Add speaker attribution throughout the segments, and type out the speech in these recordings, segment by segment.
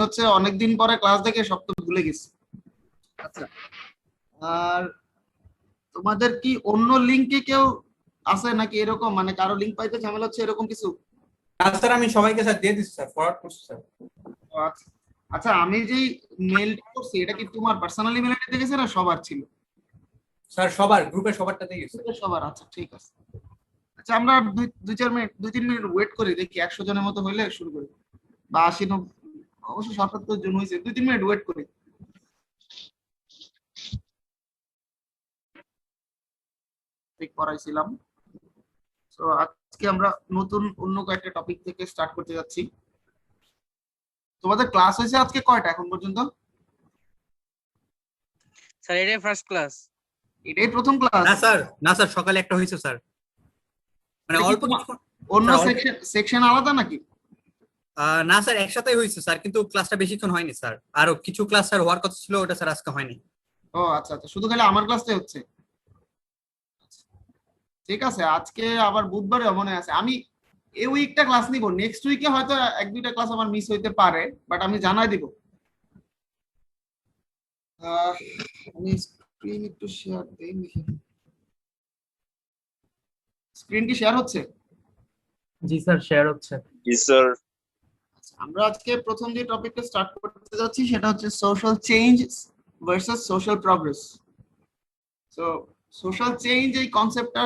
Speaker 1: হচ্ছে অনেকদিন পরে ক্লাস দেখে সব তো ভুলে গেছি। আচ্ছা, আর তোমাদের কি অন্য লিঙ্কে কেউ আছে নাকি এরকম, মানে কারো লিঙ্ক পাইতে ঝামেলা হচ্ছে এরকম কিছু?
Speaker 2: স্যার আমি সবাইকে স্যার দিয়ে দিচ্ছি স্যার, ফরওয়ার্ড করছি স্যার।
Speaker 1: ও আচ্ছা আচ্ছা, আমি যেই মেলটা করছি এটা কি তোমার পার্সোনাল ইমেল আইডি থেকে গেছে না সবার ছিল?
Speaker 2: স্যার সবার গ্রুপে সবারটাতে গেছে।
Speaker 1: সবার, আচ্ছা ঠিক আছে। আচ্ছা, আমরা দুই চার মিনিট, 2-3 মিনিট ওয়েট করি, দেখি 100 জনের মতো হইলে শুরু করি, বা 80-90, অবশ্য 77 জন হয়েছে, 2-3 মিনিট ওয়েট করি। পড়াইছিলাম। তো আজকে আমরা নতুন অন্য কয়েকটা টপিক থেকে স্টার্ট করতে যাচ্ছি। তোমাদের ক্লাস হয়েছে আজকে কয়টা এখন পর্যন্ত?
Speaker 3: স্যার এটাই ফার্স্ট ক্লাস।
Speaker 1: এটাই প্রথম ক্লাস?
Speaker 2: না স্যার সকালে একটা হয়েছে স্যার, মানে অল্প কিছু।
Speaker 1: অন্য সেকশন আলাদা নাকি?
Speaker 2: না স্যার একসাথে হয়েছে স্যার, কিন্তু ক্লাসটা বেশিক্ষণ হয়নি স্যার, আরো কিছু ক্লাস স্যার হওয়ার কথা ছিল, ওটা স্যার আজকে হয়নি।
Speaker 1: ও আচ্ছা আচ্ছা, শুধু খালি আমার ক্লাসটাই হচ্ছে। ঠিক আছে, আজকে আবার বুধবারে মনে আছে, আমি এই উইকটা ক্লাস নিব, নেক্সট উইকে হয়তো 1-2টা ক্লাস আমার মিস হইতে পারে, বাট আমি জানাই দিব। আমি স্ক্রিন একটু শেয়ার দেই দেখি। স্ক্রিন কি শেয়ার হচ্ছে?
Speaker 4: জি স্যার, শেয়ার হচ্ছে।
Speaker 5: জি স্যার।
Speaker 1: আমরা আজকে প্রথম যে টপিকটা স্টার্ট করতে যাচ্ছি সেটা হচ্ছে social change versus social progress. So social change এই কনসেপ্টটা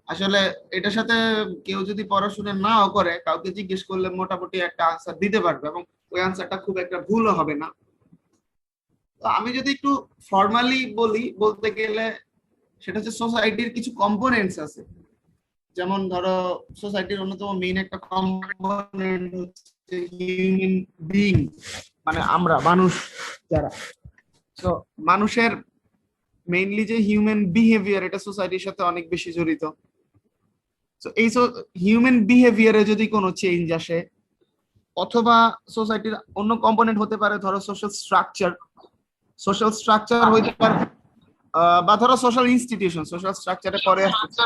Speaker 1: আসলে এটার সাথে কেউ যদি পড়াশোনা নাও করে, কাউকে জিজ্ঞেস করলে মোটামুটি একটা আনসার দিতে পারবে, এবং ওই আনসারটা খুব একটা ভুলও হবে না। তো আমি যদি একটু ফর্মালি বলতে গেলে সেটা হচ্ছে সোসাইটির কিছু কম্পোনেন্টস আছে। যেমন ধরো সোসাইটির অন্যতম মেইন একটা কম্পোনেন্ট হচ্ছে হিউম্যান বিইং, মানে আমরা মানুষ যারা। তো মানুষের মেইনলি যে হিউম্যান বিহেভিয়ার, এটা সোসাইটির সাথে অনেক বেশি জড়িত। তো এই হিউম্যান বিহেভিয়ারে যদি কোনো চেঞ্জ আসে, অথবা সোসাইটির অন্য কম্পোনেন্ট হতে পারে, ধরো সোশ্যাল স্ট্রাকচার হইতে পারে, বা ধরো সোশ্যাল ইনস্টিটিউশন, সোশ্যাল স্ট্রাকচারে পরে আসছে।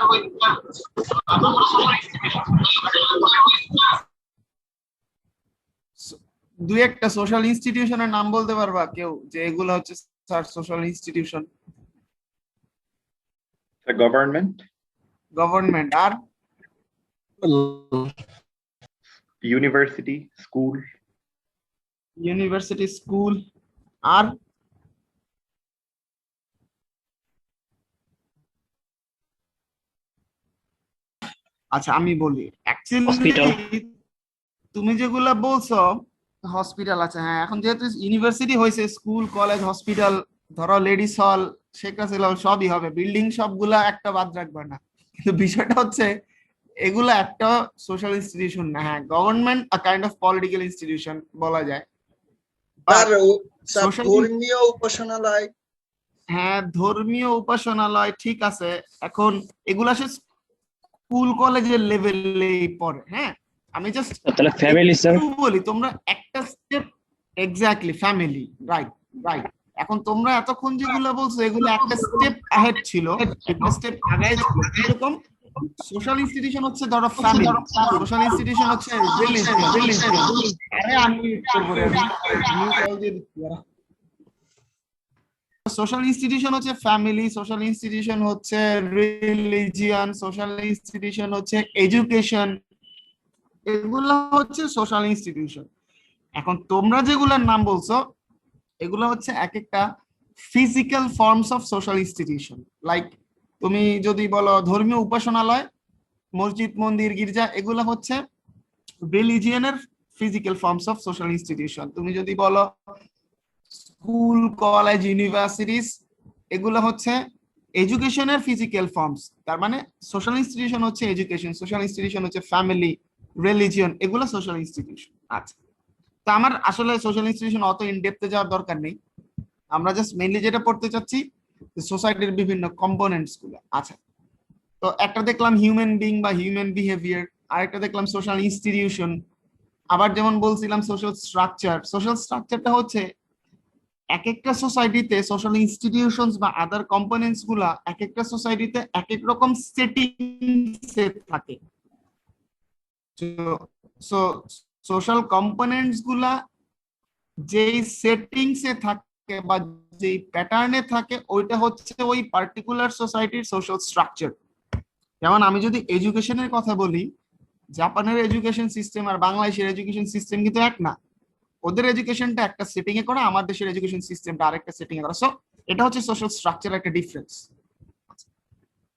Speaker 1: দুই একটা সোশ্যাল ইনস্টিটিউশনের নাম বলতে পারবা কেউ, যে এগুলো হচ্ছে স্যার সোশ্যাল ইনস্টিটিউশন? গভর্নমেন্ট আর ইউনিভার্সিটি, স্কুল আর আচ্ছা আমি বলি, অ্যাকচুয়ালি তুমি যেগুলা বলছো হসপিটাল আছে, হ্যাঁ, এখন যেহেতু ইউনিভার্সিটি হয়েছে, স্কুল কলেজ হসপিটাল ধরো লেডিস হল শেখ হাসিনা সবই হবে, বিল্ডিং সবগুলা একটা বাদ রাখবে না। কিন্তু বিষয়টা হচ্ছে এগুলা একটা সোশ্যাল ইনস্টিটিউশন না। হ্যাঁ, government a kind of political institution বলা যায়।
Speaker 5: ধর্মীয় উপাসনালয়,
Speaker 1: হ্যাঁ ধর্মীয় উপাসনালয় ঠিক আছে। এখন এগুলা সে স্কুল কলেজের লেভেলেই পড়ে। হ্যাঁ, আমি জাস্ট
Speaker 6: তাহলে ফ্যামিলি স্যার
Speaker 1: বলি, তোমরা একটা step, exactly family, right right. এখন তোমরা এতক্ষণ যেগুলো বলছো এগুলো একটা স্টেপ আহেড ছিল, একটা স্টেপ আগে ছিল। এরকম সোশ্যাল ইনস্টিটিউশন হচ্ছে ধরো ফ্যামিলি, সোশ্যাল ইনস্টিটিউশন হচ্ছে রিলিজিয়ন। আরে আমি সোশ্যাল ইনস্টিটিউশন হচ্ছে ফ্যামিলি, সোশ্যাল ইনস্টিটিউশন হচ্ছে রিলিজিয়ন, সোশ্যাল ইনস্টিটিউশন হচ্ছে এডুকেশন, এগুলো হচ্ছে সোশ্যাল ইনস্টিটিউশন। এখন তোমরা যেগুলোর নাম বলছো এগুলো হচ্ছে এক একটা physical forms of social institution. Like তুমি যদি বলো ধর্মীয় উপাসনালয়, মসজিদ, মন্দির, গির্জা, এগুলো হচ্ছে রিলিজিয়নের physical forms of social institution. তুমি যদি বলো স্কুল কলেজ ইউনিভার্সিটিস, এগুলো হচ্ছে এডুকেশনের ফিজিক্যাল ফর্মস। তার মানে সোশ্যাল ইনস্টিটিউশন হচ্ছে এডুকেশন, সোশ্যাল ইনস্টিটিউশন হচ্ছে ফ্যামিলি, রিলিজিয়ন, এগুলো সোশ্যাল ইনস্টিটিউশন। আচ্ছা, তো আমার আসলে সোশ্যাল ইনস্টিটিউশন অত ইন ডেপথে যাওয়ার দরকার নেই, আমরা জাস্ট মেইনলি যেটা পড়তে চাচ্ছি সোসাইটির বিভিন্ন কম্পোনেন্টস গুলো। আচ্ছা, তো একটা দেখলাম হিউম্যান বিং বা হিউম্যান বিহেভিয়ার, আরেকটা দেখলাম সোশ্যাল ইনস্টিটিউশন, আবার যেমন বলছিলাম সোশ্যাল স্ট্রাকচার। সোশ্যাল স্ট্রাকচারটা হচ্ছে এক একটা সোসাইটিতে সোশ্যাল ইনস্টিটিউশনস বা আদার কম্পোনেন্টস গুলা এক একটা সোসাইটিতে এক এক রকম সেটিং সেট থাকে। সো সোশ্যাল কম্পোনেন্টস গুলা যেই সেটিংসে থাকে বা যেই প্যাটার্নে থাকে ওইটা হচ্ছে ওই পার্টিকুলার সোসাইটির সোশ্যাল স্ট্রাকচার। যেমন আমি যদি এডুকেশনের কথা বলি, জাপানের এডুকেশন সিস্টেম আর বাংলাদেশের এডুকেশন সিস্টেম কিন্তু এক না। ওদের এডুকেশনটা একটা সেটিং এ করা, আমার দেশের এডুকেশন সিস্টেমটা আরেকটা সেটিং এ করা। সো এটা হচ্ছে সোশ্যাল স্ট্রাকচার একটা ডিফারেন্স।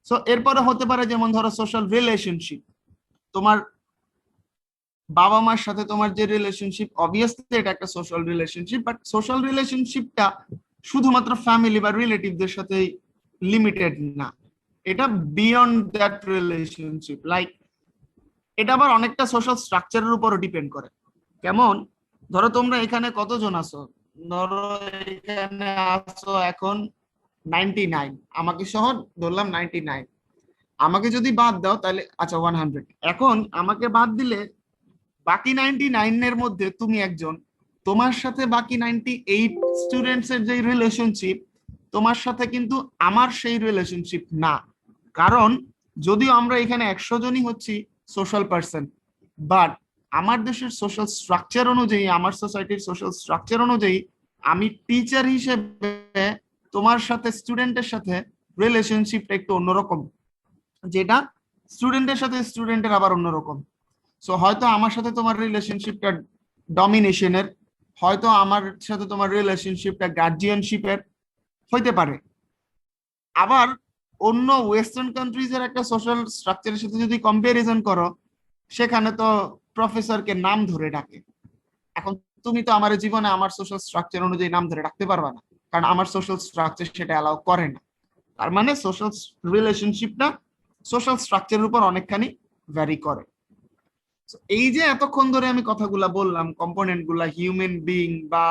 Speaker 1: সো এরপরে হতে পারে যেমন ধরো সোশ্যাল রিলেশনশিপ, তোমার বাবা মার সাথে তোমার যে রিলেশনশিপ, অবভিয়াসলি এটা একটা সোশ্যাল রিলেশনশিপ, বাট সোশ্যাল রিলেশনশিপটা শুধুমাত্র ফ্যামিলি বা রিলেটিভদের সাথে লিমিটেড না, এটা বিয়ন্ড দ্যাট রিলেশনশিপ। লাইক এটা আবার অনেকটা সোশ্যাল স্ট্রাকচারের উপরও ডিপেন্ড করে। কেমন, ধরো তোমরা এখানে কতজন আছো, ধরো এখানে আছো এখন 99, আমাকে সহ ধরলাম 99। আমাকে যদি বাদ দাও তাহলে আচ্ছা 100, এখন আমাকে বাদ দিলে বাকি 99 এর মধ্যে তুমি একজন, তোমার সাথে বাকি 98 স্টুডেন্টস এর যে রিলেশনশিপ, তোমার সাথে কিন্তু আমার সেই রিলেশনশিপ না। কারণ যদিও আমরা এখানে 100 জনই হচ্ছি সোশ্যাল পার্সন, বাট আমার দেশের সোশ্যাল স্ট্রাকচার অনুযায়ী, আমার সোসাইটির সোশ্যাল স্ট্রাকচার অনুযায়ী আমি টিচার হিসেবে তোমার সাথে স্টুডেন্টের সাথে রিলেশনশিপটা একটু অন্যরকম, যেটা স্টুডেন্টের সাথে স্টুডেন্টের আবার অন্যরকম। সো হয়তো আমার সাথে তোমার রিলেশনশিপটা ডমিনেশনের, হয়তো আমার সাথে তোমার রিলেশনশিপটা গার্জিয়ানশিপের হইতে পারে। আবার অন্য ওয়েস্টার্ন কান্ট্রিজ এর একটা সোশ্যাল স্ট্রাকচারের সাথে যদি কম্পারিজন করো, সেখানে তো প্রফেসরকে নাম ধরে ডাকে। এখন তুমি তো আমার জীবনে আমার সোশ্যাল স্ট্রাকচার অনুযায়ী নাম ধরে রাখতে পারবা না, কারণ আমার সোশ্যাল স্ট্রাকচার সেটা অ্যালাউ করে না। তার মানে সোশ্যাল রিলেশনশিপটা সোশ্যাল স্ট্রাকচারের উপর অনেকখানি ভ্যারি করে। এই যে এতক্ষণ ধরে আমি কথাগুলা বললাম, কম্পোনেন্ট গুলা, হিউম্যান বিং বা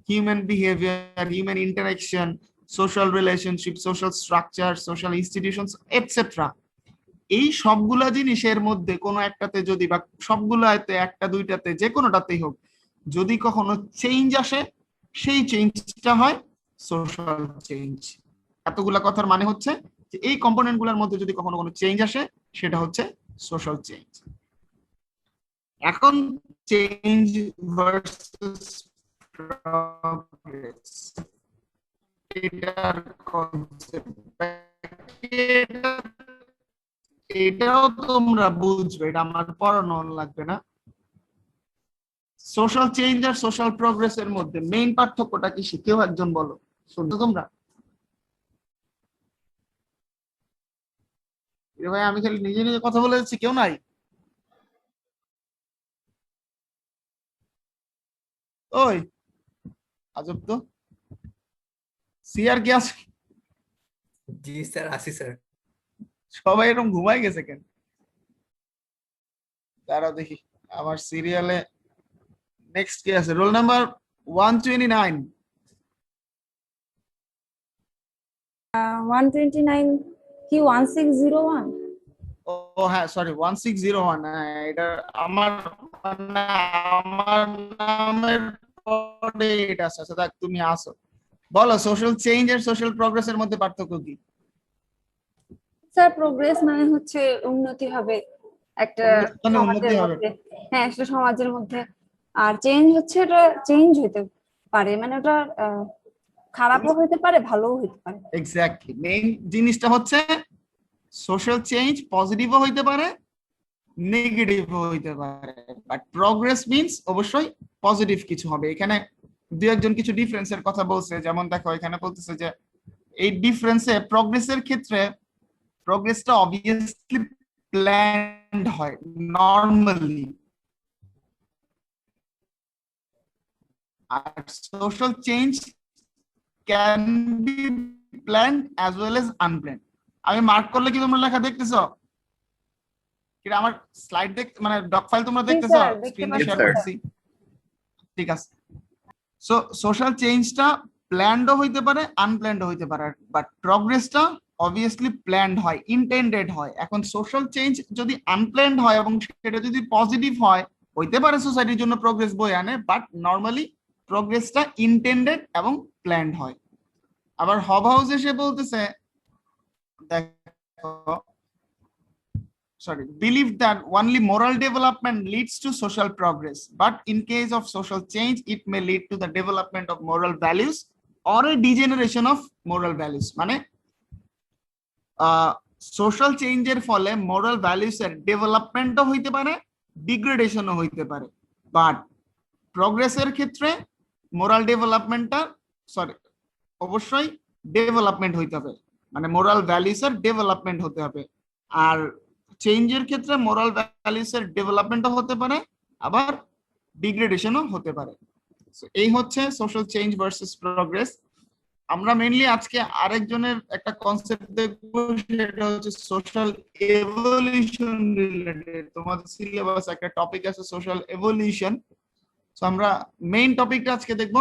Speaker 1: human behaviour, human interaction, social relationship, social structure, social institutions etcetera, এই সবগুলা জিনিসের মধ্যে কোনো একটাতে যদি বা সবগুলাতে একটা দুইটাতে যে কোনোটাতেই হোক যদি কখনো চেঞ্জ আসে, সেই চেঞ্জটা হয় সোশ্যাল চেঞ্জ। এতগুলা কথার মানে হচ্ছে যে এই কম্পোনেন্ট গুলার মধ্যে যদি কখনো কোনো চেঞ্জ আসে, সেটা হচ্ছে সোশ্যাল চেঞ্জ। এখন চেঞ্জ ভার্সেস প্রগ্রেস, এটার কনসেপ্ট এটাও তোমরা বুঝবে, এটা আমার পড়ানো লাগবে না। সোশ্যাল চেঞ্জ আর সোশ্যাল প্রগ্রেস এর মধ্যে মেইন পার্থক্যটা কি কেউ একজন বলো, শুনছো তোমরা? ভাই আমি খালি নিজে নিজে কথা বলে যাচ্ছি, কেউ নাই? ওই আজব তো, সিআর কি আছে?
Speaker 2: জি স্যার, আসি স্যার।
Speaker 1: সবাই এরকম ঘুমাই গেছে কেন? দাঁড়াও দেখি আমার সিরিয়ালে নেক্সট কি আছে। Roll number 129।
Speaker 6: 129 কি 1601?
Speaker 1: ও হ্যাঁ সরি 1601। এটা আমার মানে আমার নামের পরে এটা আছে। আচ্ছা দেখ তুমি আসো, বলো সোশ্যাল চেঞ্জ আর সোশ্যাল প্রগ্রেস এর মধ্যে পার্থক্য কি?
Speaker 6: স্যার প্রোগ্রেস মানে হচ্ছে উন্নতি হবে একটা
Speaker 1: মানে
Speaker 6: সমাজের
Speaker 1: উন্নতি হবে।
Speaker 6: মধ্যে। হ্যাঁ, একটা সমাজের মধ্যে। আর চেঞ্জ হচ্ছে এটা চেঞ্জ হতে পারে, মানে ওটা খারাপও হতে পারে, ভালোও হতে পারে।
Speaker 1: এক্স্যাক্টলি, মেইন জিনিসটা হচ্ছে সোশ্যাল চেঞ্জ পজিটিভও হইতে পারে, নেগেটিভও হইতে পারে, বাট প্রগ্রেস মিন্স অবশ্যই পজিটিভ কিছু হবে। এখানে দু একজন কিছু ডিফারেন্সের কথা বলছে, যেমন দেখো এখানে বলতেছে যে এই ডিফারেন্সে প্রগ্রেসের ক্ষেত্রে প্রগ্রেসটা অবভিয়াসলি প্ল্যান্ড হয় নরমালি, আর social change can be planned as well as unplanned. আমি মার্ক করলে কি তোমরা লেখা দেখতেছো? কি আমার স্লাইড দেখ মানে ডক ফাইল তোমরা দেখতেছো?
Speaker 6: স্যার, দেখতে
Speaker 1: স্ক্রিনে
Speaker 6: পাচ্ছি
Speaker 1: শেয়ার
Speaker 6: স্যার।
Speaker 1: করছি, ঠিক আছে। সো সোশ্যাল চেঞ্জটা প্ল্যান্ডও হইতে পারে, আনপ্ল্যান্ডও হইতে পারে, বাট প্রগ্রেসটা অবভিয়াসলি প্ল্যান্ড হয়, ইন্টেন্ডেড হয়। এখন সোশ্যাল চেঞ্জ যদি আনপ্ল্যান্ড হয় এবং সেটা যদি পজিটিভ হয়, হইতে পারে সোসাইটির জন্য প্রগ্রেস বয়ে আনে, বাট নর্মালি প্রগ্রেসটা ইন্টেন্ডেড এবং প্ল্যান্ড হয়। আবার হব হাউস এসে বলতেছে দেখো believe that only moral development leads to social progress, but in case of social change it may lead to the development of moral values or a degeneration of moral values. মানে social চেঞ্জের ফলে moral values এর ডেভেলপমেন্টও হইতে পারে, ডিগ্রেডেশনও হইতে পারে, but প্রগ্রেসের ক্ষেত্রে moral ডেভেলপমেন্টটা অবশ্যই ডেভেলপমেন্ট হইতে হবে, মানে মোরাল ভ্যালুস এর ডেভেলপমেন্ট হতে হবে। আর চেঞ্জের ক্ষেত্রে মোরাল ভ্যালুস এর ডেভেলপমেন্টও হতে পারে, আবার ডিগ্রেডেশনও হতে পারে। এই হচ্ছে সোশ্যাল চেঞ্জ ভার্সেস প্রগ্রেস। আমরা মেইনলি আজকে আরেকজনের একটা কনসেপ্ট দেখবো, সেটা হচ্ছে সোশ্যাল এভলিউশন রিলেটেড। তোমাদের সিলেবাসে একটা টপিক আছে সোশ্যাল এভলিউশন। সো আমরা মেইন টপিকটা আজকে দেখবো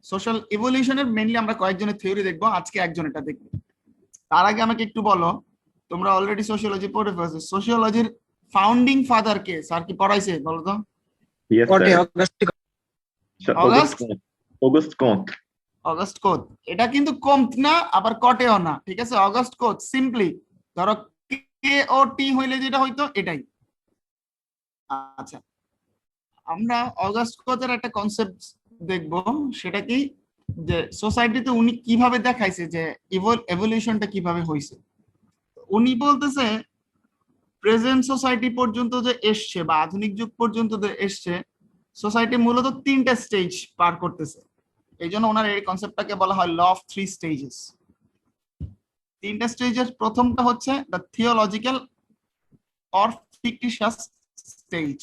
Speaker 1: সোশ্যাল এভলিউশনের। মেইনলি আমরা কয়েকজনের থিওরি দেখবো, আজকে একজন এটা দেখবো। তার আগে আমাকে একটু বলো, তোমরা অলরেডি সোশিওলজি পড়ে ফেলেছো, সোশিওলজির ফাউন্ডিং ফাদার কে? স্যার কি পড়াইছে বলো তো?
Speaker 7: অগস্ট কন্ট।
Speaker 1: অগস্ট কোত। এটা কিন্তু কমত না, আবার কটেও না, ঠিক আছে? অগস্ট কোত সিম্পলি ধরো কে ও টি হইলে যেটা হইতো এটাই। আচ্ছা, আমরা অগস্ট কোতের একটা কনসেপ্ট দেখব, সেটা কি যে সোসাইটিতে উনি কিভাবে দেখাইছে যে এভলিউশনটা কিভাবে হইছে। উনি বলতেছে প্রেজেন্ট সোসাইটি পর্যন্ত যে এসছে বা আধুনিক যুগ পর্যন্ত যে এসছে, সোসাইটি মূলত 3টা স্টেজ পার করতেছে। এই জন্য ওনার এই কনসেপ্টটাকে বলা হয় ল অফ 3 স্টেজেস। 3টা স্টেজের প্রথমটা হচ্ছে the theological or fictitious stage.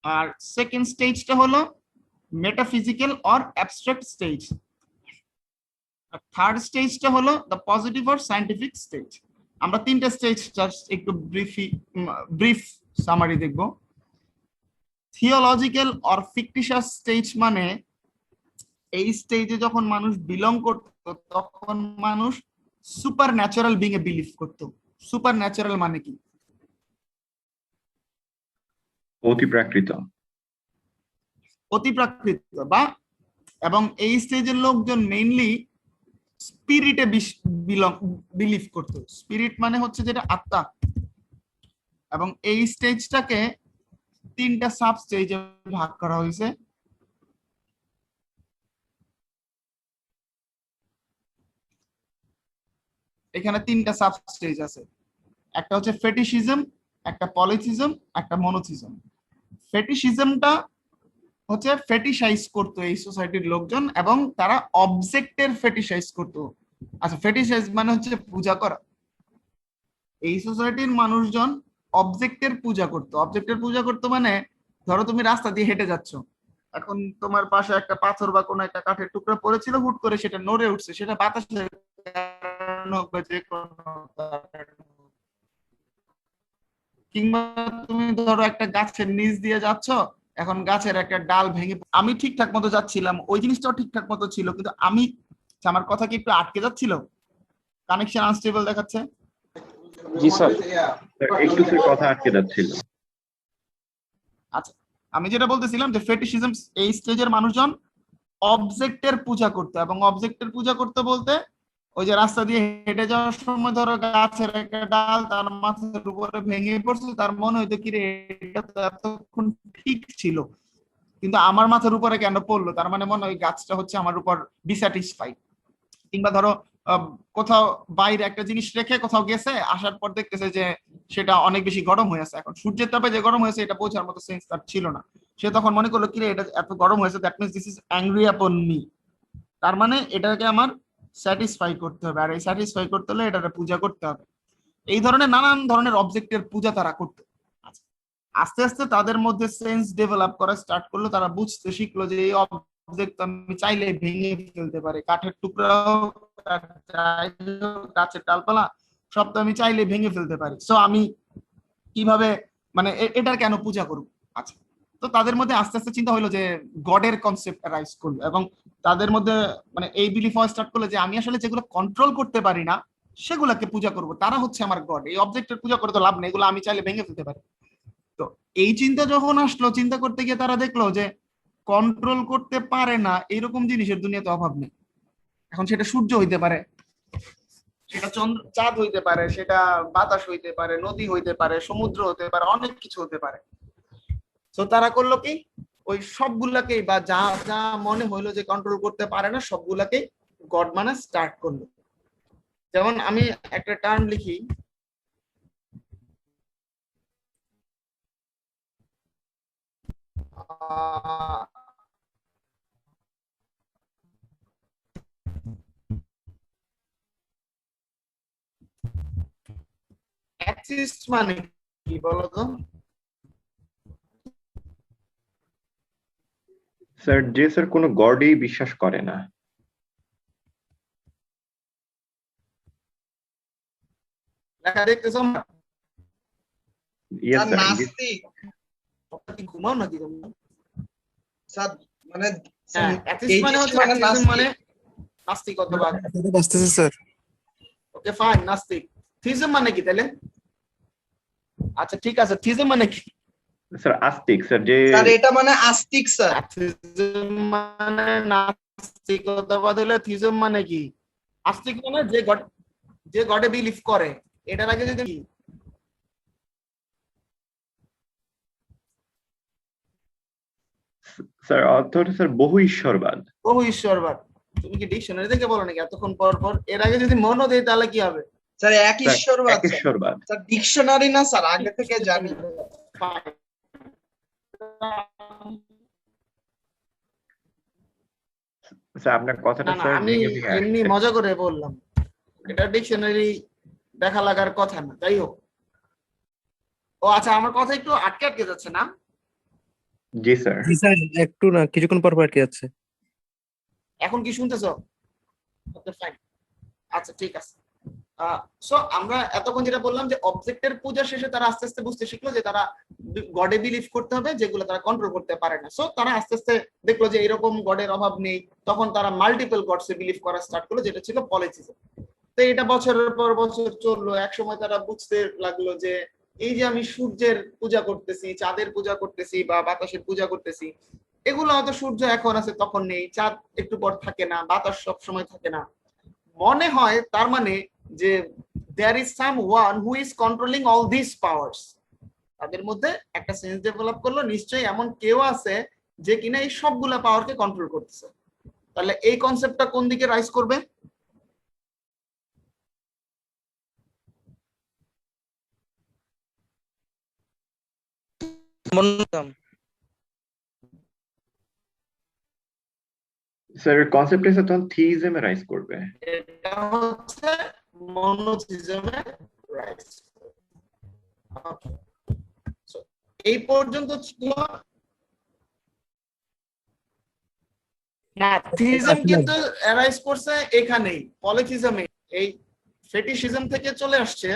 Speaker 1: আর সেকেন্ড স্টেজটা হলো মেটাফিজিক্যাল অর অ্যাবস্ট্রাক্ট স্টেজ। আর থার্ড স্টেজটা হলো the positive or scientific stage. আমরা 3টা স্টেজ জাস্ট একটু ব্রিফ সামারি দেখব। থিওলজিক্যাল অর ফিকটিশিয়াস স্টেজ মানে এই স্টেজে যখন মানুষ বিলং করত, তখন মানুষ সুপার ন্যাচারাল বিং এ বিলিভ করত। সুপার ন্যাচারাল মানে কি?
Speaker 7: অতিপ্রাকৃত।
Speaker 1: অতিপ্রাকৃত বা, এবং এই স্টেজের লোকজন মেইনলি স্পিরিটে বিলিভ করত। স্পিরিট মানে হচ্ছে যেটা আত্মা। এবং এই স্টেজটাকে 3টা সাব স্টেজে ভাগ করা হয়েছে। এখানে 3টা সাব স্টেজ আছে, একটা হচ্ছে ফেটিশিজম, একটা পলিথিজম, একটা মনোথিজম। ফেটিশিজমটা হচ্ছে ফেটিশাইজ করতো এই সোসাইটির লোকজন, এবং তারা অবজেক্টের ফেটিশাইজ করতো। আচ্ছা, ফেটিশাইজ মানে হচ্ছে পূজা করা। এই সোসাইটির মানুষজন অবজেক্টের পূজা করতো। অবজেক্টের পূজা করতো মানে ধরো তুমি রাস্তা দিয়ে হেঁটে যাচ্ছ, এখন তোমার পাশে একটা পাথর বা কোনো একটা কাঠের টুকরা পড়েছিল, হুট করে সেটা নড়ে উঠছে, সেটা বাতাসের কারণে হোক বা যে কোনো, কিংবা তুমি ধরো একটা গাছের নিচ দিয়ে যাচ্ছ, এখন গাছের একটা ডাল ভেঙে, আমি ঠিকঠাক মতো যাচ্ছিলাম, ওই জিনিসটাও ঠিকঠাক মতো ছিল, কিন্তু আমি, আমার কথা কি একটু আটকে যাচ্ছিল? কানেকশন আনস্টেবল দেখাচ্ছে?
Speaker 8: জি স্যার।
Speaker 7: একটু কথা আটকে যাচ্ছিল।
Speaker 1: আচ্ছা, আমি যেটা বলতেছিলাম যে ফেটিশিজম এই স্টেজের মানুষজন অবজেক্টের পূজা করতে, এবং অবজেক্টের পূজা করতে বলতে ওই যে রাস্তা দিয়ে হেঁটে যাওয়ার সময় ধরো গাছের একটা ডাল তার মাথার উপরে ভেঙে পড়ছে, তার মনে হইতো কি রে এটা তো এতক্ষণ ঠিক ছিল, কিন্তু আমার মাথার উপরে কেন পড়লো, তার মানে মনে হয় গাছটা হচ্ছে আমার উপর ডিস্যাটিসফাইড। কিংবা ধরো কোথাও বাইরে একটা জিনিস রেখে কোথাও গেছে, আসার পর দেখতেছে যে সেটা অনেক বেশি গরম হয়ে আছে, এখন সূর্যের তাপে যে গরম হয়েছে এটা বোঝার মতো সেন্স তার ছিল না, সে তখন মনে করলো কি রে এটা এত গরম হয়েছে, that means this is angry আপন মি, তার মানে এটাকে আমার স্যাটিসফাই করতে হবে, আর এই স্যাটিসফাই করতে হলে এটাকে পূজা করতে হবে। এই ধরনের নানান ধরনের অবজেক্টের পূজা তারা করতো। আস্তে আস্তে তাদের মধ্যে সেন্স ডেভেলপ করা স্টার্ট করলো, তারা বুঝতে শিখলো যে এই অবজেক্ট আমি চাইলে ভেঙে ফেলতে পারি, কাঠের টুকরাও, গাছের ডালপালা সব তো আমি চাইলে ভেঙে ফেলতে পারি, সো আমি কিভাবে মানে এটার কেন পূজা করব? আচ্ছা, তো তাদের মধ্যে আস্তে আস্তে চিন্তা হলো যে গডের কনসেপ্ট রাইজ করলো, এবং তাদের মধ্যে মানে এই বিলিফ হওয়া স্টার্ট করলো যে আমি আসলে যেগুলো কন্ট্রোল করতে পারি না সেগুলোকে পূজা করব, তারা হচ্ছে আমার গড, এই অবজেক্টের পূজা করে তো লাভ নেই, এগুলো আমি চাইলে ভেঙে ফেলতে পারি। তো এই চিন্তা যখন আসলো, চিন্তা করতে গিয়ে তারা দেখলো যে কন্ট্রোল করতে পারে না এরকম জিনিসের দুনিয়াতে অভাব নেই। এখন সেটা সূর্য হইতে পারে, সেটা চন্দ্র চাঁদ হইতে পারে, সেটা বাতাস হইতে পারে, নদী হইতে পারে, সমুদ্র হতে পারে, অনেক কিছু হতে পারে। তো তারা করলো কি, ওই সবগুলাকেই বা যা যা মনে হইলো যে কন্ট্রোল করতে পারে না সবগুলাকেই গড মানে স্টার্ট করলো। যেমন আমি একটা টার্ম লিখি, অ্যাথিস্ট মানে কি বলতো?
Speaker 7: স্যার যে স্যার কোনো গডেই বিশ্বাস করে না।
Speaker 1: লেখা দেখতেছো?
Speaker 7: Yes
Speaker 5: sir
Speaker 7: sir.
Speaker 5: নাস্তিক
Speaker 1: তোমরা কি ঘুমাও নাকি তোমরা?
Speaker 5: স্যার, মানে
Speaker 1: হ্যাঁ, অ্যাথিস্ট মানে হচ্ছে
Speaker 5: মানে
Speaker 1: অ্যাথিজম মানে
Speaker 5: নাস্তিক।
Speaker 1: নাস্তিক অথবা
Speaker 9: আসতেছে স্যার।
Speaker 1: ওকে ফাইন, নাস্তিক। থিজম মানে কি তাহলে? আচ্ছা ঠিক আছে, থিজম মানে কি?
Speaker 7: স্যার আস্তিক স্যার, যে
Speaker 5: স্যার এটা মানে আস্তিক স্যার।
Speaker 1: অ্যাথিজম মানে নাস্তিকতাবাদ হলে থিজম মানে কি? আস্তিক মানে যে গডে বিলিভ করে। এটার আগে যদি কি?
Speaker 7: স্যার অর্থ হচ্ছে স্যার বহু ঈশ্বরবাদ।
Speaker 1: বহু ঈশ্বরবাদ। তুমি কি ডিকশনারি থেকে বলো নাকি এতক্ষণ পর পর? এর আগে যদি মনও দেই তাহলে কি হবে?
Speaker 5: স্যার এক
Speaker 7: স্যার,
Speaker 5: ঈশ্বরবাদ
Speaker 7: এক
Speaker 5: স্যার।
Speaker 7: ঈশ্বরবাদ।
Speaker 5: স্যার ডিকশনারি না স্যার, আগে থেকে জানি।
Speaker 1: Fine.
Speaker 7: স্যার আপনার কথাটা
Speaker 1: না না,
Speaker 7: স্যার
Speaker 1: আমি
Speaker 7: ভেঙে ভেঙে
Speaker 1: এমনি
Speaker 7: আসছে।
Speaker 1: মজা করে বললাম, এটা ডিকশনারি দেখা লাগার কথা না। যাই হোক, ও আচ্ছা, আমার কথা একটু আটকে আটকে যাচ্ছে না?
Speaker 7: জি স্যার।
Speaker 9: জি স্যার, একটু না, কিছুক্ষণ পর পর আটকে যাচ্ছে।
Speaker 1: এখন কি শুনতেছো? ওকে ফাইন, আচ্ছা ঠিক আছে। সো আমরা এতক্ষণ যেটা বললাম যে অবজেক্টের পূজা শেষে তারা আস্তে আস্তে বুঝতে শিখলো যে তারা গডে বিলিভ করতে হবে যেগুলো তারা কন্ট্রোল করতে পারে না। সো তারা আস্তে আস্তে দেখলো যে এরকম গডের অভাব নেই, তখন তারা মাল্টিপল গডসে বিলিভ করা স্টার্ট করলো, যেটা ছিল পলিথিজম। তো এটা বছরের পর বছর চললো। এক সময় তারা বুঝতে লাগলো যে এই যে আমি সূর্যের পূজা করতেছি, চাঁদের পূজা করতেছি বা বাতাসের পূজা করতেছি, এগুলো হয়তো সূর্য এখন আছে তখন নেই, চাঁদ একটু পর থাকে না, বাতাস সব সময় থাকে না। মনে হয় তার মানে যে there is someone who is controlling all these powers। তাদের মধ্যে একটা সেন্স ডেভেলপ করলো, নিশ্চয়ই এমন কেউ আছে যে কিনা এই সবগুলা পাওয়ারকে কন্ট্রোল করতেছে। তাহলে এই কনসেপ্টটা কোন দিকে রাইজ করবে?
Speaker 3: মনোথিজম।
Speaker 7: স্যার কনসেপ্ট এসে তখন থিইজমে রাইজ করবে।
Speaker 1: এটা হচ্ছে মনোথিজমে রাইজ। এই পর্যন্ত ছিল না, থিইজম কিন্তু অ্যারাইজ করছে এখানেই, পলিথিজমে। এই ফেটিশিজম থেকে চলে আসছে।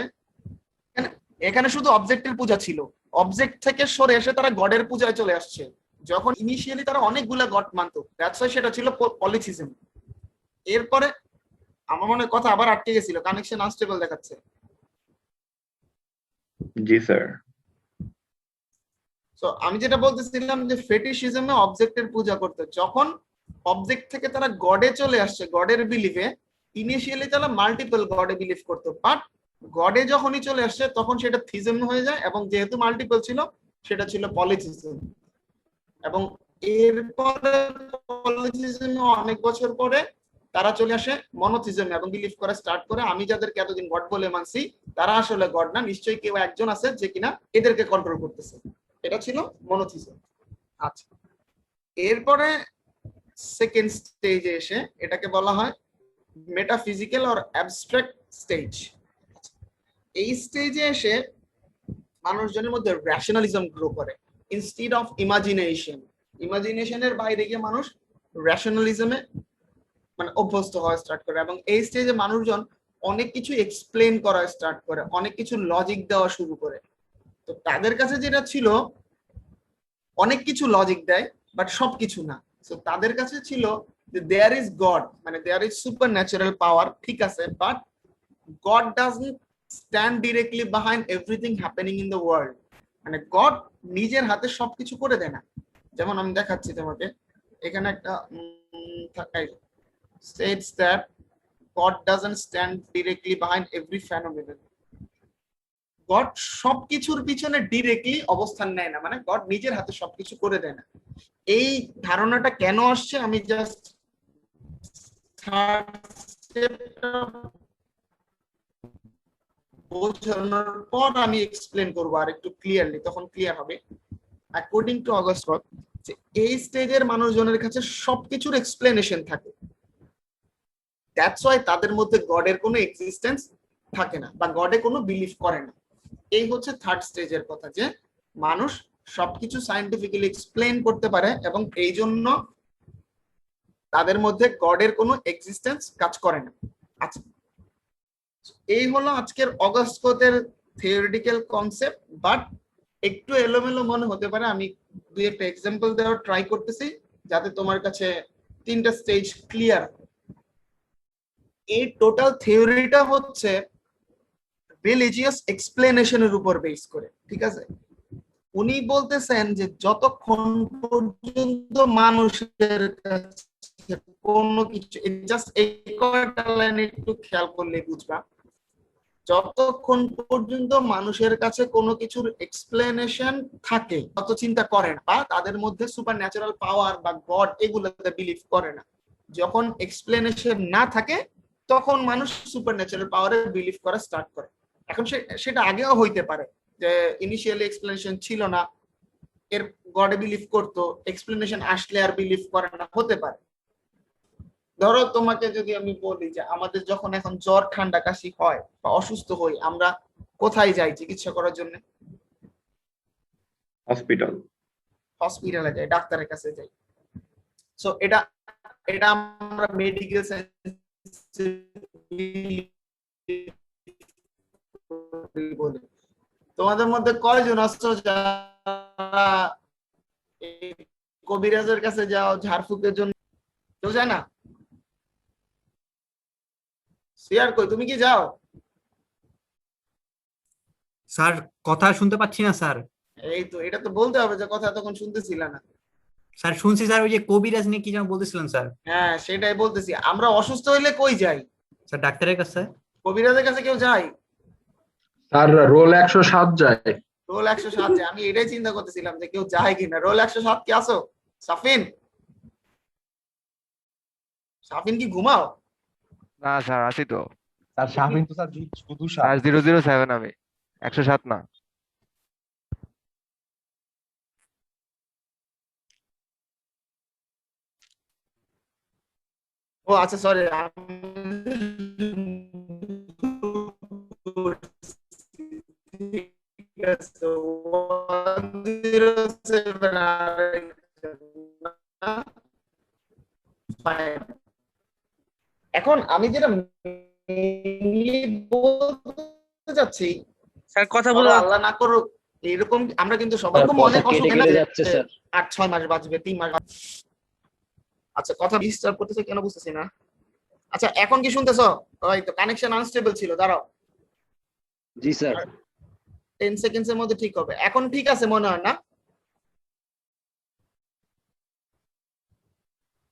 Speaker 1: এখানে শুধু অবজেক্টের পূজা ছিল, অবজেক্ট থেকে সরে এসে তারা গডের পূজায় চলে আসছে। যখন ইনিশিয়ালি তারা অনেকগুলা গড মানতো, দ্যাটস ওয়াই সেটা ছিল পলিথিজম। এরপরে আমার মনে হয় কথা আবার আটকে গেছিল, কানেকশন আনস্টেবল দেখাচ্ছে।
Speaker 7: জি স্যার।
Speaker 1: সো আমি যেটা বলতেছিলাম যে ফেটিশিজমে অবজেক্টের পূজা করতে, যখন অবজেক্ট থেকে তারা গডে চলে আসছে, গডের বিলিভে, ইনিশিয়ালি তারা মাল্টিপল গডে বিলিভ করতো, বাট গডে যখনই চলে আসছে তখন সেটা থিজম হয়ে যায়, এবং যেহেতু মাল্টিপল ছিল সেটা ছিল পলিথিজম। এবং এরপরে পলিথিজমে অনেক বছর পরে তারা চলে আসে মনোথিজমে এবং বিলিভ করা স্টার্ট করে আমি যাদেরকে এতদিন গড বলে মানছি তারা আসলে গড না, নিশ্চয়ই কেউ একজন আছে যে কিনা এদেরকে কন্ট্রোল করতেছে। এটা ছিল মনোথিজম। আচ্ছা, এরপরে সেকেন্ড স্টেজে এসে এটাকে বলা হয় মেটাফিজিক্যাল অর অ্যাবস্ট্রাক্ট স্টেজ। এই স্টেজে এসে মানুষজনের মধ্যে র্যাশনালিজম গ্রো করে ইনস্টিড অফ ইমাজিনেশন। ইমাজিনেশনের বাইরে গিয়ে মানুষ র্যাশনালিজমে মানে অভ্যস্ত হওয়া স্টার্ট করে, এবং এই স্টেজে মানুষজন অনেক কিছু এক্সপ্লেন করা স্টার্ট করে, অনেক কিছু লজিক দেওয়া শুরু করে। তো তাদের কাছে যেটা ছিল, অনেক কিছু লজিক দেয় বাট সবকিছু না। সো তাদের কাছে ছিল যে দেয়ার ইজ গড, মানে দেয়ার ইজ সুপার ন্যাচারাল পাওয়ার, ঠিক আছে, but god doesn't stand directly behind everything happening in the world. মানে গড নিজের হাতে সবকিছু করে দেয় না। যেমন আমি দেখাচ্ছি তোমাকে, এখানে একটা states that God doesn't stand directly behind every phenomenon. God সবকিছুর পিছনে ডিরেক্টলি অবস্থান নেয় না, মানে গড নিজের হাতে সবকিছু করে দেয় না। এই ধারণাটা কেন আসছে আমি জাস্ট বোঝানোর পর আমি এক্সপ্লেন করবো আর একটু ক্লিয়ারলি, তখন ক্লিয়ার হবে। অ্যাকর্ডিং টু অগাস্ট রক, যে এই স্টেজের মানুষজনের কাছে সবকিছুর এক্সপ্লেনেশন থাকে, দ্যাটস ওয়াই তাদের মধ্যে গডের কোনো এক্সিস্টেন্স থাকে না বা গডে কোনো বিলিভ করে না। এই হচ্ছে থার্ড স্টেজের কথা, যে মানুষ সবকিছু সায়েন্টিফিক্যালি এক্সপ্লেন করতে পারে এবং এই জন্য তাদের মধ্যে গডের কোনো এক্সিস্টেন্স কাজ করে না। আচ্ছা, এই হলো আজকের অগাস্টকোতের থিওরিটিক্যাল কনসেপ্ট, বাট একটু এলোমেলো মনে হতে পারে। আমি দুই একটা এক্সাম্পল দেওয়ার ট্রাই করতেছি যাতে তোমার কাছে তিনটা স্টেজ ক্লিয়ার। এই টোটাল থিওরিটা হচ্ছে রিলিজিয়াস এক্সপ্লেনেশনের উপর বেস করে, ঠিক আছে? উনি বলতেছেন যে যতক্ষণ পর্যন্ত মানুষের কাছে কোনো কিছু, জাস্ট এই কয়টা লাইন একটু খেয়াল করলে বুঝবা, যতক্ষণ পর্যন্ত মানুষের কাছে কোনো কিছুর এক্সপ্লেনেশন থাকে তত চিন্তা করে না বা তাদের মধ্যে সুপার ন্যাচারাল পাওয়ার বা গড এগুলোতে বিলিভ করে না। যখন এক্সপ্লেনেশন না থাকে তখন মানুষ সুপার ন্যাচারাল পাওয়ারে বিলিভ করা স্টার্ট করে। এখন সেটা আগেও হইতে পারে যে ইনিশিয়ালি এক্সপ্লেনেশন ছিল না, এর গডে বিলিভ করতো, এক্সপ্লেনেশন আসলে আর বিলিভ করে না, হতে পারে। ধরো তোমাকে যদি আমি বলি যে আমাদের যখন এখন জ্বর ঠান্ডা কাশি হয় বা অসুস্থ হই, আমরা কোথায় যাই চিকিৎসা করার জন্য?
Speaker 7: হসপিটাল।
Speaker 1: হসপিটালে যাই, ডাক্তারের কাছে যাই। সো এটা আমরা মেডিকেল সায়েন্স বলি। তোমাদের মধ্যে কয়জন আছো যারা কবিরাজের কাছে যাও ঝাড়ফুঁকের জন্য? কেউ যায় না? শেয়ার কই, তুমি কি যাও?
Speaker 2: স্যার কথা শুনতে পাচ্ছি না স্যার।
Speaker 1: এই তো, এটা তো বলতে হবে যে কথা তখন শুনতেছিল না।
Speaker 2: স্যার শুনছি স্যার, ওই যে কবিরাজ নিয়ে কি যেন বলতেছিলেন স্যার।
Speaker 1: হ্যাঁ সেটাই বলতেছি, আমরা অসুস্থ হইলে কই যাই?
Speaker 2: স্যার ডাক্তারের কাছে।
Speaker 1: কবিরাজের কাছে কেউ যায়?
Speaker 8: স্যার রোল 107 যায়।
Speaker 1: রোল 107 যায়, আমি এটাই চিন্তা করতেছিলাম যে কেউ যায় কিনা। রোল 107 কি আসো? সাফিন, সাফিন কি ঘুমাও?
Speaker 10: না স্যার আছি তো।
Speaker 9: স্যার শাহিন তো স্যার শুধু
Speaker 10: স্যার 007 আমি, 107 না।
Speaker 1: ও আচ্ছা সরি, এখন আমি যেটা বলতে চাচ্ছি,
Speaker 3: স্যার কথা বলো।
Speaker 1: আল্লাহ না করুক এরকম, আমরা কিন্তু সবাই অনেক অসুখ যাচ্ছে, 8-6 মাস বাঁচবে, 3 মাস। আচ্ছা কথা ডিস্টার্ব করতেছে কেন বুঝতেছি না। আচ্ছা এখন কি শুনতেছো? ওই তো কানেকশন আনস্টেবল ছিল, দাঁড়াও।
Speaker 9: জি স্যার।
Speaker 1: 10 সেকেন্ডস এর মধ্যে ঠিক হবে। এখন ঠিক আছে মনে হয় না?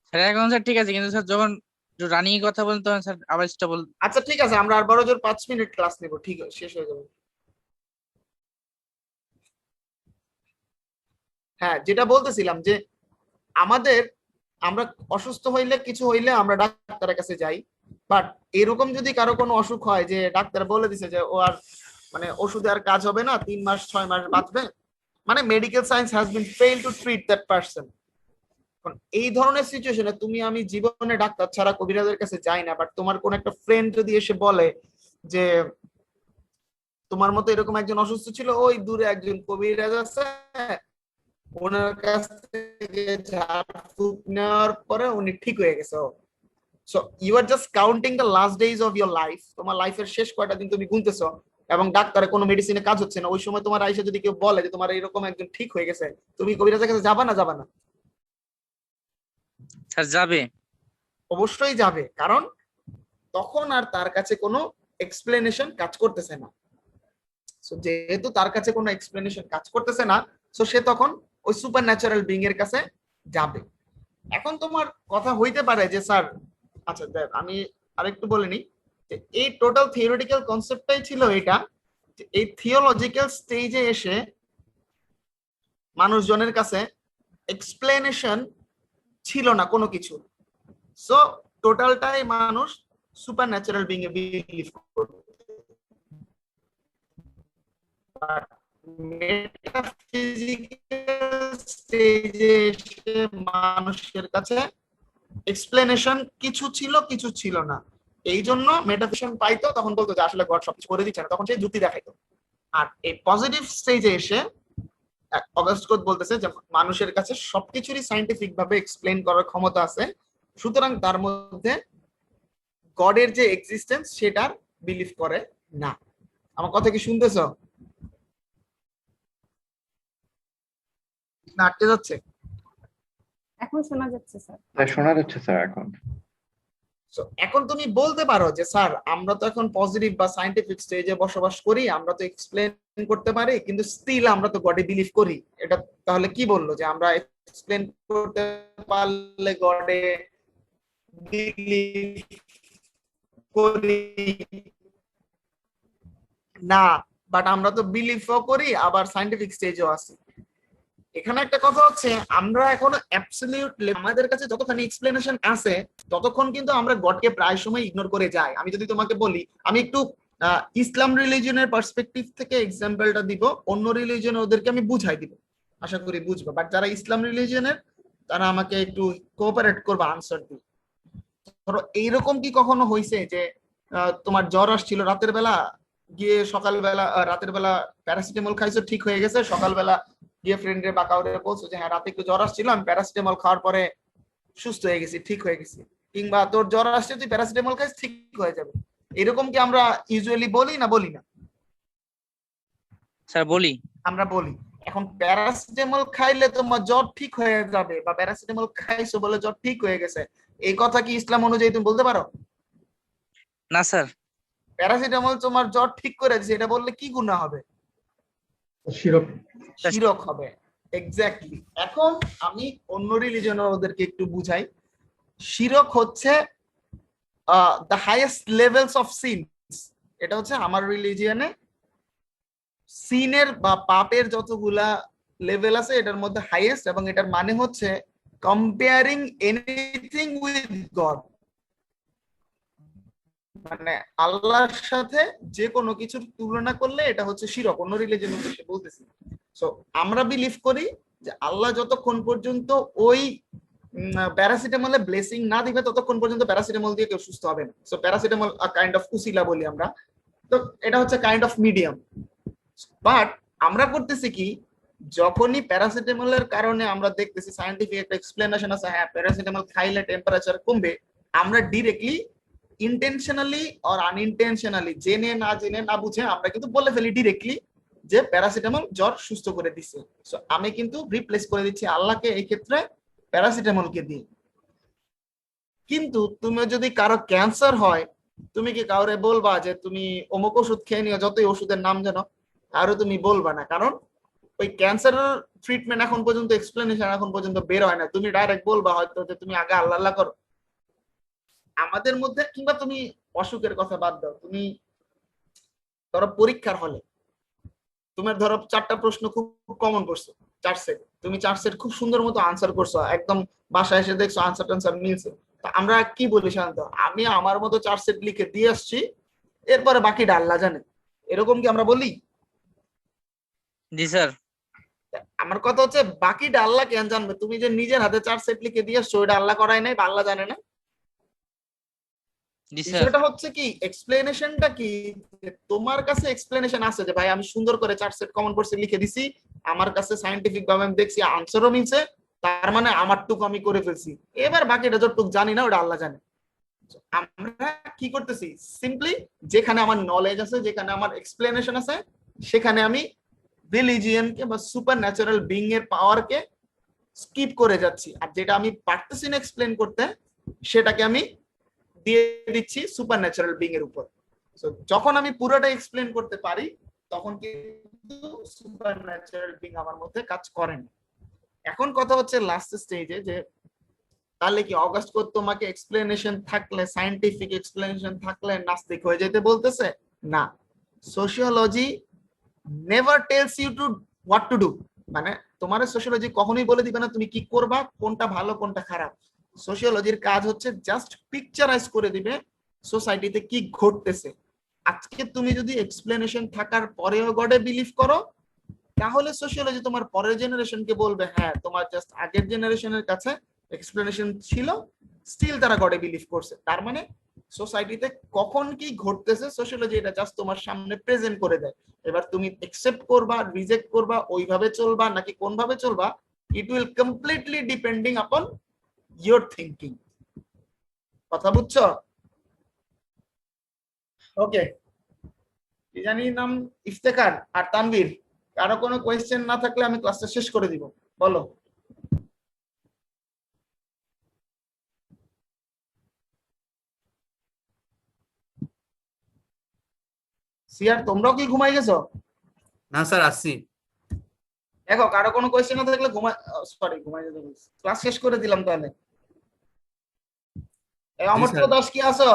Speaker 3: স্যার এখন স্যার ঠিক আছে, কিন্তু স্যার যখন রানিং কথা বলেন তখন স্যার আবার স্টপ বল।
Speaker 1: আচ্ছা ঠিক আছে, আমরা আর বড় জোর 5 মিনিট ক্লাস নেব, ঠিক আছে, শেষ হয়ে যাবে। হ্যাঁ যেটা বলতেছিলাম যে আমরা অসুস্থ হইলে, কিছু হইলে আমরা ডাক্তারের কাছে যাই, বাট এরকম যদি কারো কোনো অসুখ হয় যে ডাক্তার বলে দিছে যে ও আর মানে ওষুধে আর কাজ হবে না, 3 মাস 6 মাস বাঁচবে, মানে medical science has been fail to treat that person. এই ধরনের সিচুয়েশনে তুমি আমি জীবনে ডাক্তার ছাড়া কবিরাজের কাছে যাই না, বাট তোমার কোন একটা ফ্রেন্ড যদি এসে বলে যে তোমার মতো এরকম একজন অসুস্থ ছিল, ওই দূরে একজন কবিরাজ আছে, ওনার কাছ থেকে ঝাড়ফুঁক নেওয়ার পরে উনি ঠিক হয়ে গেছে। So you are just counting the last days of your life. তোমার লাইফের শেষ কয়টা দিন তুমি গুনতেছো এবং ডাক্তারের কোনো মেডিসিনে কাজ হচ্ছে না। ওই সময় তোমার আইসা যদি কেউ বলে যে তোমার এরকম একজন ঠিক হয়ে গেছে, তুমি কবিরাজের কাছে যাবা না? যাবা না?
Speaker 3: স্যার যাবে,
Speaker 1: অবশ্যই যাবে, কারণ তখন আর তার কাছে কোনো এক্সপ্লেনেশন কাজ করতেছে না। সো যেহেতু তার কাছে কোনো এক্সপ্লেনেশন কাজ করতেছে না, সো সে তখন ওই সুপার ন্যাচারাল বিং এর কাছে যাবে। এখন তোমার কথা হইতে পারে যে স্যার আচ্ছা দেখ আমি আরেকটু বলে নিই যে এই টোটাল থিওরিটিক্যাল কনসেপ্টটাই ছিল এটা, যে এই থিওলজিক্যাল স্টেজে এসে মানুষজনের কাছে এক্সপ্লেনেশন ছিল না কোনো কিছু, সো টোটালটাই মানুষ সুপার ন্যাচারাল বিং এ বিলিভ করত। মেটাফিজিক্যাল স্টেজে এসে মানুষের কাছে এক্সপ্লেনেশন কিছু ছিল কিছু ছিল না, এই জন্য মেটাফিজিশন পাইতো, তখন বলতো যে আসলে গড সবকিছু করে দিচ্ছে না, তখন সে যুক্তি দেখাইতো। আর এই পজিটিভ স্টেজে এসে অগাস্ট কোট বলতেছে যে মানুষের কাছে সবকিছুরই সায়েন্টিফিক ভাবে এক্সপ্লেন করার ক্ষমতা আছে, সুতরাং তার মধ্যে গডের যে এক্সিস্টেন্স সেটার বিলিভ করে না। আমার কথা কি শুনতেছ না আটকে যাচ্ছে?
Speaker 6: এখন শোনা যাচ্ছে স্যার।
Speaker 7: স্যার শোনা যাচ্ছে স্যার এখন।
Speaker 1: So, এখন তুমি বলতে পারো যে স্যার আমরা তো এখন পজিটিভ বা সায়েন্টিফিক স্টেজে বসবাস করি, আমরা তো এক্সপ্লেন করতে পারি, কিন্তু স্টিল আমরা তো গডে বিলিভ করি। এটা তাহলে কি বললো যে আমরা এক্সপ্লেন করতে পারলে গডে বিলিভ করি না, বাট আমরা তো বিলিভও করি আবার সায়েন্টিফিক স্টেজেও আছি। এখানে একটা কথা হচ্ছে আমরা এখনো অ্যাবসলিউটলি আমাদের কাছে যতখানি এক্সপ্লেনেশন আছে ততক্ষণ কিন্তু আমরা গডকে প্রায় সময় ইগনোর করে যাই। আমি যদি তোমাকে বলি, আমি একটু ইসলাম রিলিজিয়নের পার্সপেক্টিভ থেকে এক্সাম্পলটা দিব, অন্য রিলিজিয়ন ওদেরকে আমি বুঝাই দিব, আশা করি বুঝবো। বাট যারা ইসলাম রিলিজিয়নের তারা আমাকে একটু কোঅপারেট করবে আনসার দিই। ধরো এইরকম কি কখনো হয়েছে যে তোমার জ্বর আসছিল রাতের বেলা, গিয়ে সকালবেলা রাতের বেলা প্যারাসিটামল খাইছো, ঠিক হয়ে গেছে, সকালবেলা গিয়ে ফ্রেন্ডের বা কাউরে বলছো যে হ্যাঁ রাতে একটু জ্বর আসছিল, আমি প্যারাসিটামল খাওয়ার পরে সুস্থ হয়ে গেছি, ঠিক হয়ে গেছি, কিংবা তোর জ্বর আসছে তুই প্যারাসিটামল খাইস ঠিক হয়ে যাবে, এরকম কি আমরা ইউজুয়ালি বলি না বলি না?
Speaker 3: স্যার বলি।
Speaker 1: আমরা বলি। এখন প্যারাসিটামল খাইলে তোমার জ্বর ঠিক হয়ে যাবে বা প্যারাসিটামল খাইছো বলে জ্বর ঠিক হয়ে গেছে, এই কথা কি ইসলাম অনুযায়ী তুমি বলতে পারো?
Speaker 3: না স্যার।
Speaker 1: প্যারাসিটামল তোমার জ্বর ঠিক করে দিছে এটা বললে কি গুনাহ হবে?
Speaker 8: শিরক।
Speaker 1: শিরক হবে। এক্স্যাক্টলি। এখন আমি অন্য রিলিজিয়নের ওদেরকে একটু বুঝাই। শিরক হচ্ছে the highest levels of sins. এটা হচ্ছে আমার রিলিজিয়নে সিনের বা পাপের যতগুলা লেভেল আছে এটার মধ্যে হাইয়েস্ট, এবং এটার মানে হচ্ছে কম্পেয়ারিং এনিথিং উইথ গড, মানে আল্লাহর সাথে যে কোনো কিছুর তুলনা করলে এটা হচ্ছে শিরক। অন্য রিলিজিয়ন উদ্দেশ্যে বলতেছি। সো আমরা বিলিভ করি যে আল্লাহ যতক্ষণ পর্যন্ত ওই প্যারাসিটামলে ব্লেসিং না দিবে ততক্ষণ পর্যন্ত প্যারাসিটামল দিয়ে কেউ সুস্থ হবে না। সো প্যারাসিটামল কাইন্ড অফ উসিলা বলি আমরা, তো এটা হচ্ছে কাইন্ড অফ মিডিয়াম। বাট আমরা করতেছি কি, যখনই প্যারাসিটামলের কারণে আমরা দেখতেছি সায়েন্টিফিক একটা এক্সপ্লেনেশন আছে, হ্যাঁ প্যারাসিটামল খাইলে টেম্পারেচার কমবে, আমরা ডিরেক্টলি ইন্টেনশনালি অর আনইনটেনশনালি, জেনে না বুঝে আমরা কিন্তু বলে ফেলি ডিরেক্টলি যে প্যারাসিটামল জ্বর সুস্থ করে দিচ্ছে। সো আমি কিন্তু রিপ্লেস করে দিচ্ছি আল্লাহকে এই ক্ষেত্রে প্যারাসিটামলকে দিয়ে। কিন্তু তুমি যদি কারো ক্যান্সার হয়, তুমি কি কাউরে বলবা যে তুমি অমুক ওষুধ খেয়ে নিও, যতই ওষুধের নাম জানো, আরো তুমি বলবা না, কারণ ওই ক্যান্সারের ট্রিটমেন্ট এখন পর্যন্ত এক্সপ্লেনেশন এখন পর্যন্ত বের হয় না। তুমি ডাইরেক্ট বলবা হয়তো যে তুমি আগে আল্লাহ আল্লাহ করো। আমাদের মধ্যে, কিংবা তুমি অসুখের কথা বাদ দাও, তুমি ধরো পরীক্ষার হলে তোমার ধরো 4টা প্রশ্ন খুব কমন করছো, 4 সেট, তুমি 4 সেট খুব সুন্দর মতো আনসার করছো, একদম বাসায় এসে দেখছো আনসার টানসার মিলছে, তো আমরা কি বলি সাধারণত, আমি আমার মতো 4 সেট লিখে দিয়ে আসছি, এরপরে বাকিটা আল্লাহ জানে, এরকম কি আমরা বলি?
Speaker 3: জি স্যার।
Speaker 1: আমার কথা হচ্ছে বাকিটা আল্লাহ কেন জানবে? তুমি যে নিজের হাতে 4 সেট লিখে দিয়ে আসছো, ওটা আল্লাহ করায় নাই বা আল্লাহ জানে না?
Speaker 3: জি স্যার।
Speaker 1: বিষয়টা হচ্ছে কি, এক্সপ্লেনেশনটা কি, তোমার কাছে এক্সপ্লেনেশন আছে যে ভাই আমি সুন্দর করে 4 সেট কমন কোর্সে লিখে দিছি, আমার কাছে সায়েন্টিফিক ভাবে আমি দেখছি আনসারও মিলছে, তার মানে আমারটুকু আমি করে ফেলছি, এবার বাকিটা যতটুকু জানি না ওটা আল্লাহ জানে। আমরা কি করতেছি, সিম্পলি যেখানে আমার নলেজ আছে, যেখানে আমার এক্সপ্লেনেশন আছে, সেখানে আমি রিলিজিয়নকে বা সুপার ন্যাচারাল বিং এর পাওয়ারকে স্কিপ করে যাচ্ছি, আর যেটা আমি পারতেছি না এক্সপ্লেন করতে সেটাকে আমি দিয়ে দিচ্ছি সুপার ন্যাচারাল বিং এর উপর। সো যখন আমি পুরোটা এক্সপ্লেন করতে পারি তখন কিন্তু সুপার ন্যাচারাল বিং আমার মধ্যে কাজ করেন। এখন কথা হচ্ছে লাস্ট স্টেজে যে তাহলে কি অগাস্ট কোড তোমাকে এক্সপ্লেনেশন থাকলে, সায়েন্টিফিক এক্সপ্লেনেশন থাকলে নাস্তিক হয়ে যেতে বলতেছে? না, sociology never tells you to what to do. মানে তোমার সোশিওলজি কখনোই বলে দিবে না তুমি কি করবা, কোনটা ভালো কোনটা খারাপ। সোশিওলজির কাজ হচ্ছে জাস্ট পিকচারাইজ করে দিবে সোসাইটিতে কি ঘটতেছে। আজকে তুমি যদি এক্সপ্লেনেশন থাকার পরেও গডে বিলিভ করো, তাহলে সোশিওলজি তোমার পরের জেনারেশনকে বলবে হ্যাঁ তোমার জাস্ট আগের জেনারেশনের কাছে এক্সপ্লেনেশন ছিল, স্টিল তারা গডে বিলিভ করছে। তার মানে সোসাইটিতে কখন কি ঘটতেছে সোশিওলজি এটা জাস্ট তোমার সামনে প্রেজেন্ট করে দেয়। এবার তুমি একসেপ্ট করবা, রিজেক্ট করবা, ওইভাবে চলবা নাকি কোনভাবে চলবা, ইট উইল কমপ্লিটলি ডিপেন্ডিং আপন ইয়োর থিঙ্কিং। কথা বুঝছো? ওকে, কি জানি নাম, ইফতেখার আর তানভীর। কারো কোনো কোয়েশ্চেন না থাকলে আমি ক্লাসটা শেষ করে দিব, বলো। সিয়ার তোমরাও কি ঘুমাই গেছো?
Speaker 2: না স্যার আসছি।
Speaker 1: দেখো কারো কোনো কোয়েশ্চেন না থাকলে ঘুমাই যেতে বলছি, ক্লাস শেষ করে দিলাম তাহলে। অমর্ত্য
Speaker 2: স্যার।
Speaker 1: দাস কি আছো?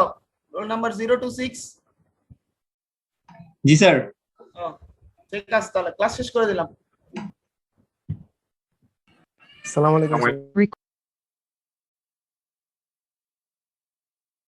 Speaker 1: Roll number 026।
Speaker 9: জি স্যার।
Speaker 1: ঠিক আছে, তাহলে ক্লাস শেষ করে দিলাম।
Speaker 8: আসসালামু আলাইকুম
Speaker 7: আমার
Speaker 8: স্যার।